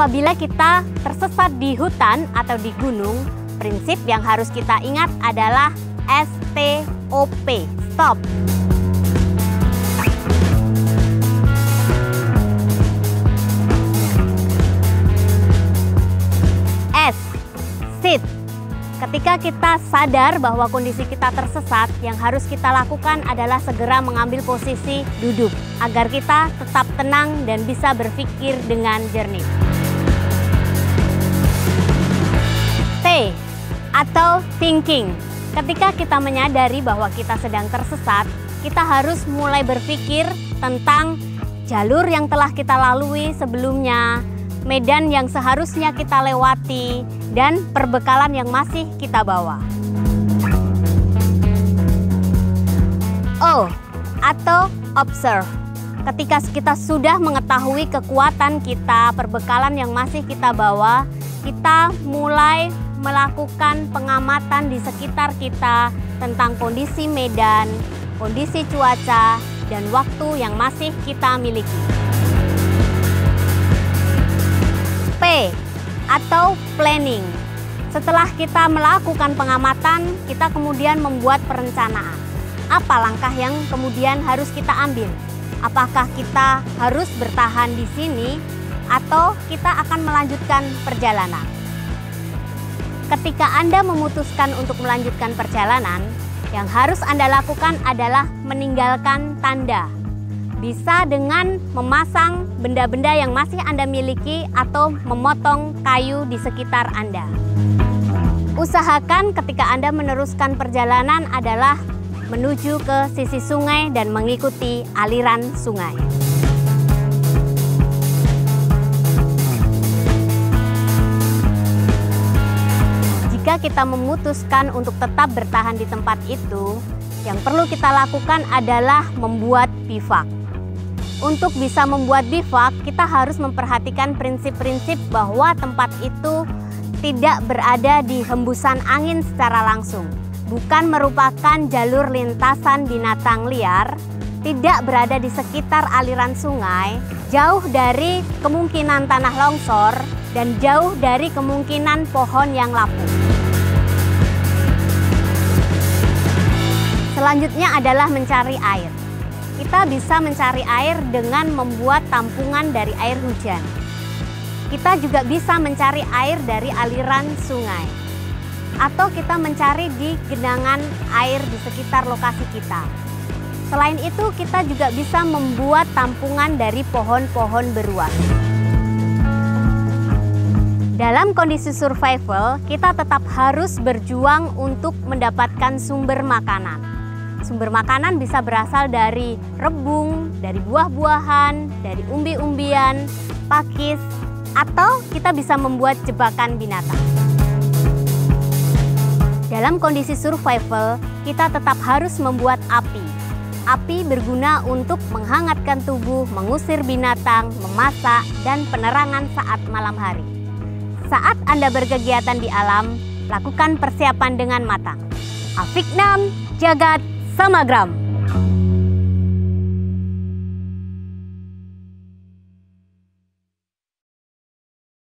Apabila kita tersesat di hutan atau di gunung, prinsip yang harus kita ingat adalah STOP, stop. S, sit. Ketika kita sadar bahwa kondisi kita tersesat, yang harus kita lakukan adalah segera mengambil posisi duduk agar kita tetap tenang dan bisa berpikir dengan jernih. T atau thinking. Ketika kita menyadari bahwa kita sedang tersesat, kita harus mulai berpikir tentang jalur yang telah kita lalui sebelumnya, medan yang seharusnya kita lewati, dan perbekalan yang masih kita bawa. O atau observe. Ketika kita sudah mengetahui kekuatan kita, perbekalan yang masih kita bawa, kita mulai melakukan pengamatan di sekitar kita tentang kondisi medan, kondisi cuaca, dan waktu yang masih kita miliki. P atau planning. Setelah kita melakukan pengamatan, kita kemudian membuat perencanaan. Apa langkah yang kemudian harus kita ambil? Apakah kita harus bertahan di sini atau kita akan melanjutkan perjalanan? Ketika Anda memutuskan untuk melanjutkan perjalanan, yang harus Anda lakukan adalah meninggalkan tanda. Bisa dengan memasang benda-benda yang masih Anda miliki atau memotong kayu di sekitar Anda. Usahakan ketika Anda meneruskan perjalanan adalah menuju ke sisi sungai dan mengikuti aliran sungai. Jika kita memutuskan untuk tetap bertahan di tempat itu, yang perlu kita lakukan adalah membuat bivak. Untuk bisa membuat bivak, kita harus memperhatikan prinsip-prinsip bahwa tempat itu tidak berada di hembusan angin secara langsung, bukan merupakan jalur lintasan binatang liar, tidak berada di sekitar aliran sungai, jauh dari kemungkinan tanah longsor, dan jauh dari kemungkinan pohon yang lapuk. Selanjutnya adalah mencari air. Kita bisa mencari air dengan membuat tampungan dari air hujan. Kita juga bisa mencari air dari aliran sungai. Atau kita mencari di genangan air di sekitar lokasi kita. Selain itu, kita juga bisa membuat tampungan dari pohon-pohon beruang. Dalam kondisi survival, kita tetap harus berjuang untuk mendapatkan sumber makanan. Sumber makanan bisa berasal dari rebung, dari buah-buahan, dari umbi-umbian, pakis, atau kita bisa membuat jebakan binatang. Dalam kondisi survival, kita tetap harus membuat api. Api berguna untuk menghangatkan tubuh, mengusir binatang, memasak, dan penerangan saat malam hari. Saat Anda berkegiatan di alam, lakukan persiapan dengan matang. Afiknam Jagat Samagram.